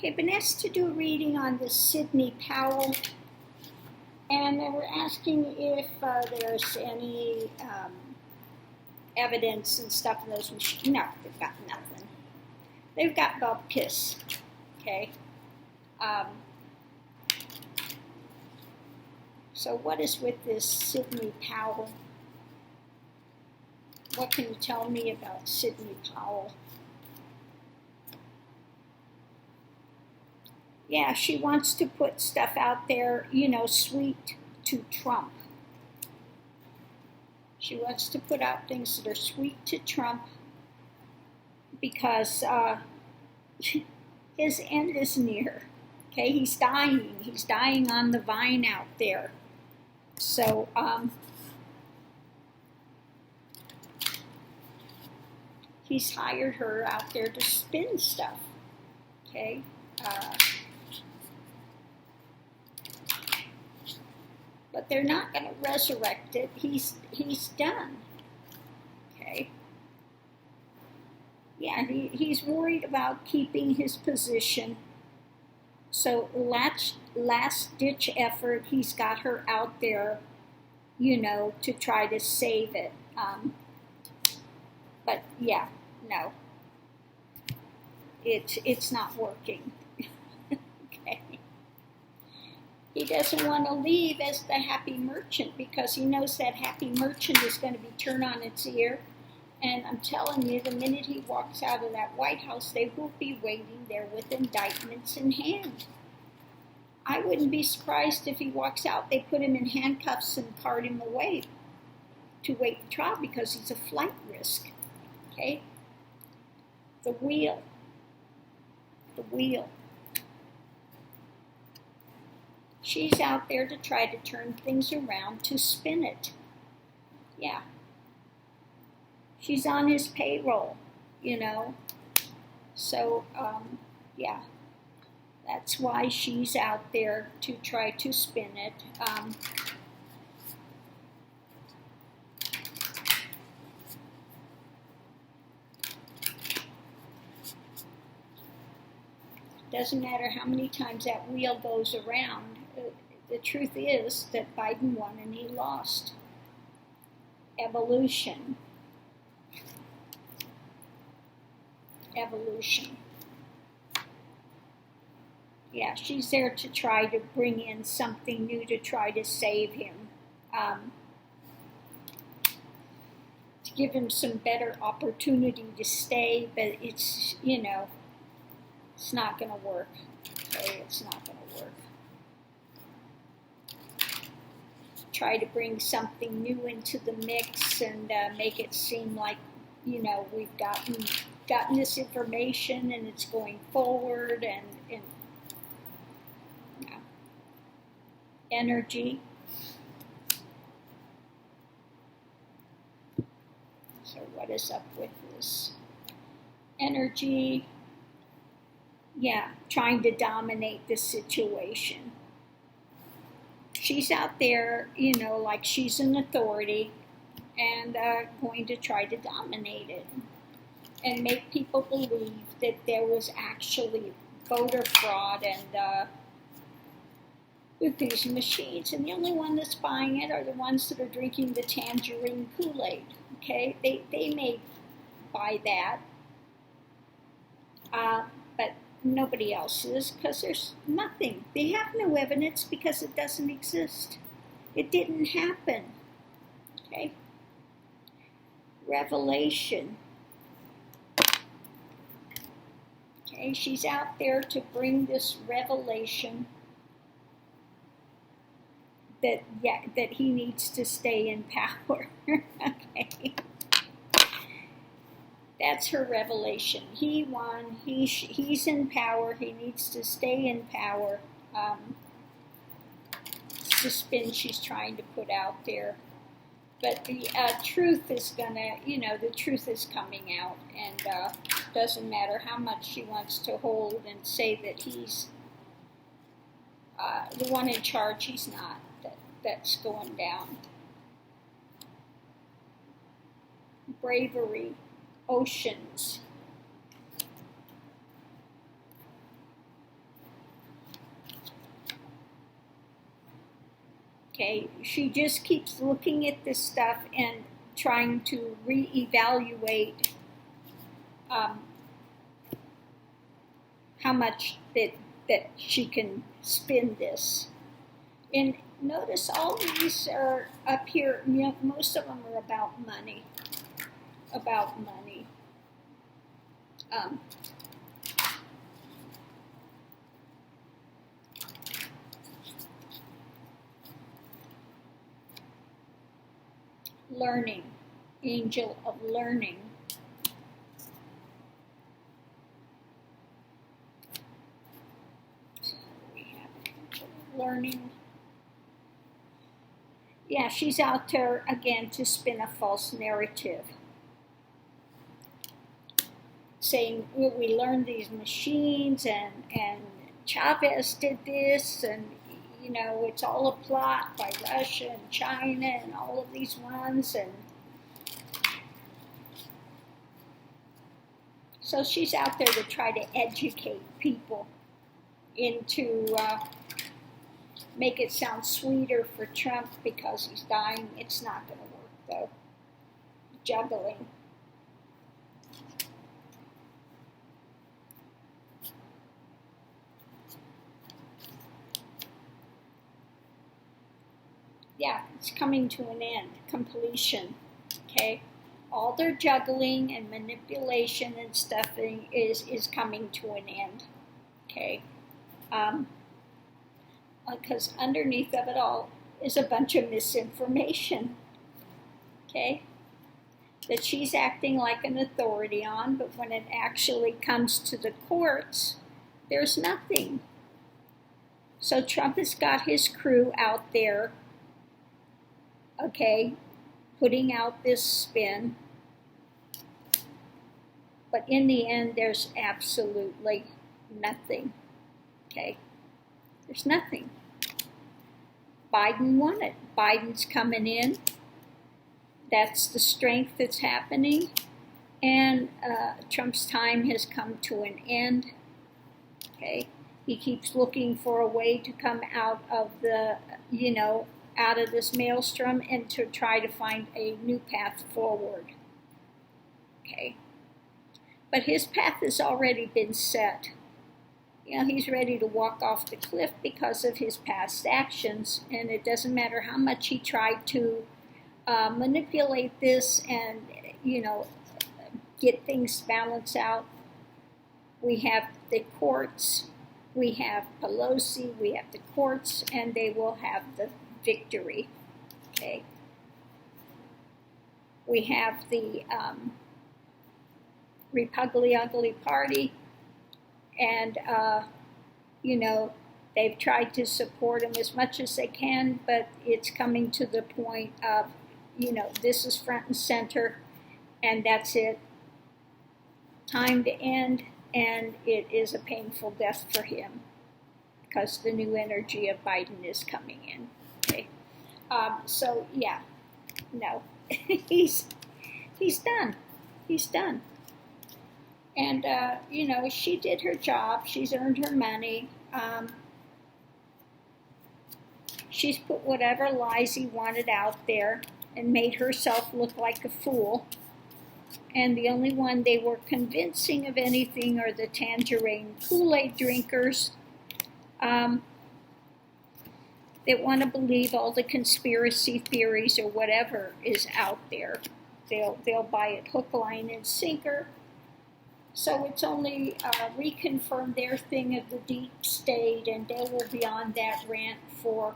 Okay, been asked to do a reading on this Sidney Powell, and they were asking if there's any evidence and stuff in those machines. No, they've got nothing. They've got bug piss, okay? So what is with this Sidney Powell? What can you tell me about Sidney Powell? Yeah, she wants to put stuff out there, you know, sweet to Trump. She wants to put out things that are sweet to Trump because his end is near. Okay, he's dying. He's dying on the vine out there. So, he's hired her out there to spin stuff. Okay. But they're not going to resurrect it. He's done. Okay. Yeah, he's worried about keeping his position. So last ditch effort, he's got her out there, you know, to try to save it. But yeah, no, it's not working. Okay. He doesn't want to leave as the happy merchant because he knows that happy merchant is going to be turned on its ear. And I'm telling you, the minute he walks out of that White House, they will be waiting there with indictments in hand. I wouldn't be surprised if he walks out, they put him in handcuffs and cart him away to wait the trial because he's a flight risk. Okay? The wheel. She's out there to try to turn things around, to spin it. Yeah. She's on his payroll, you know. So, yeah. That's why she's out there to try to spin it. Doesn't matter how many times that wheel goes around. The truth is that Biden won and he lost. Evolution. Yeah, she's there to try to bring in something new to try to save him. To give him some better opportunity to stay, but it's, you know, it's not going to work. Okay, it's not going to work. Try to bring something new into the mix and make it seem like, you know, we've gotten this information and it's going forward and yeah. Energy. So what is up with this? Energy. Yeah, trying to dominate the situation. She's out there, you know, like she's an authority and going to try to dominate it and make people believe that there was actually voter fraud and with these machines. And the only one that's buying it are the ones that are drinking the tangerine Kool-Aid. Okay, they may buy that, but nobody else is, because there's nothing. They have no evidence because it doesn't exist. It didn't happen. Okay? Revelation. Okay, she's out there to bring this revelation that he needs to stay in power. Okay? That's her revelation. He won. He's in power. He needs to stay in power. It's the spin she's trying to put out there. But the truth is gonna, you know, the truth is coming out. And doesn't matter how much she wants to hold and say that he's the one in charge. He's not. That's going down. Bravery. Oceans. Okay, she just keeps looking at this stuff and trying to reevaluate how much that she can spin this. And notice all these are up here, you know, most of them are about money. About money. Learning, angel of learning. So we have angel of learning. Yeah, she's out there again to spin a false narrative, saying we learned these machines and Chavez did this, and you know, it's all a plot by Russia and China and all of these ones. And so she's out there to try to educate people into make it sound sweeter for Trump because he's dying. It's not going to work, though. Juggling. Yeah, it's coming to an end, completion, okay? All their juggling and manipulation and stuffing is coming to an end, okay? Because underneath of it all is a bunch of misinformation, okay? That she's acting like an authority on, but when it actually comes to the courts, there's nothing. So Trump has got his crew out there, okay, putting out this spin. But in the end, there's absolutely nothing, okay? There's nothing. Biden won it. Biden's coming in. That's the strength that's happening. And Trump's time has come to an end, okay? He keeps looking for a way to come out of the, you know, out of this maelstrom and to try to find a new path forward. Okay? But his path has already been set. You know, he's ready to walk off the cliff because of his past actions, and it doesn't matter how much he tried to manipulate this and, you know, get things balanced out. We have the courts, we have Pelosi, we have the courts, and they will have the victory, okay? We have the Republican Party, and, you know, they've tried to support him as much as they can, but it's coming to the point of, you know, this is front and center, and that's it. Time to end, and it is a painful death for him because the new energy of Biden is coming in. Okay, so yeah, no, he's done. He's done. And you know, she did her job. She's earned her money. She's put whatever lies he wanted out there and made herself look like a fool. And the only one they were convincing of anything are the tangerine Kool-Aid drinkers. That want to believe all the conspiracy theories or whatever is out there. They'll buy it hook, line, and sinker. So it's only reconfirmed their thing of the deep state, and they will be on that rant for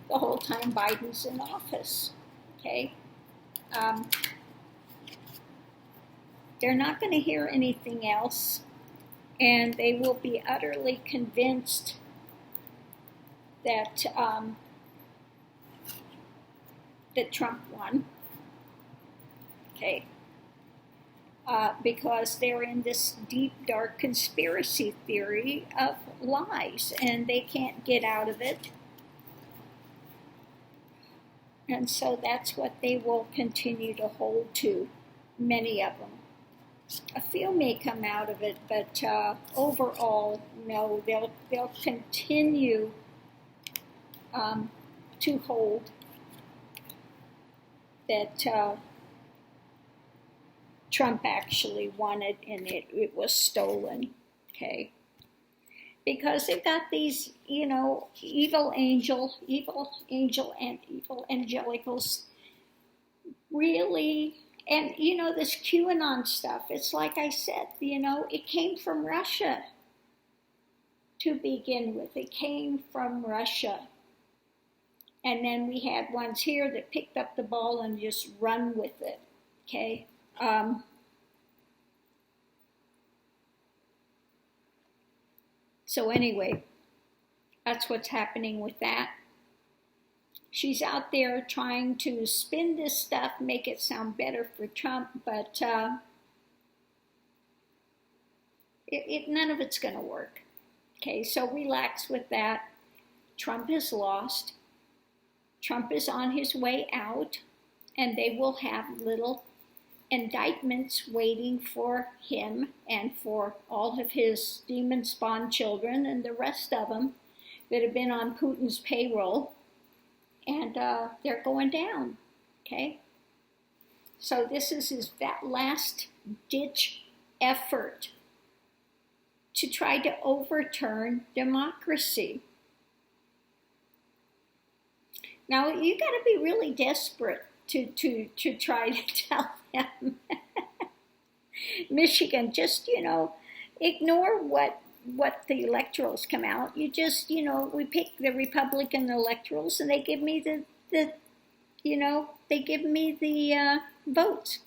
the whole time Biden's in office. Okay? They're not going to hear anything else, and they will be utterly convinced that that Trump won, okay, because they're in this deep, dark conspiracy theory of lies, and they can't get out of it. And so that's what they will continue to hold to, many of them. A few may come out of it, but overall, no, they'll continue to hold that Trump actually wanted, and it was stolen, okay? Because they've got these, evil angelicals, really, and, this QAnon stuff, it's like I said, it came from Russia to begin with. It came from Russia. And then we had ones here that picked up the ball and just run with it, okay? So anyway, that's what's happening with that. She's out there trying to spin this stuff, make it sound better for Trump, but none of it's going to work. Okay, so relax with that. Trump has lost. Trump is on his way out, and they will have little indictments waiting for him and for all of his demon-spawned children and the rest of them that have been on Putin's payroll, and they're going down, okay? So this is his last-ditch effort to try to overturn democracy. Now, you got to be really desperate to try to tell them, Michigan, just, ignore what the electorals come out. You just, we pick the Republican electorals, and they give me the votes.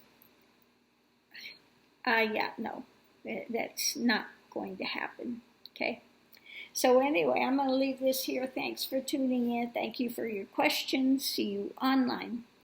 No, that's not going to happen, okay? So anyway, I'm going to leave this here. Thanks for tuning in. Thank you for your questions. See you online.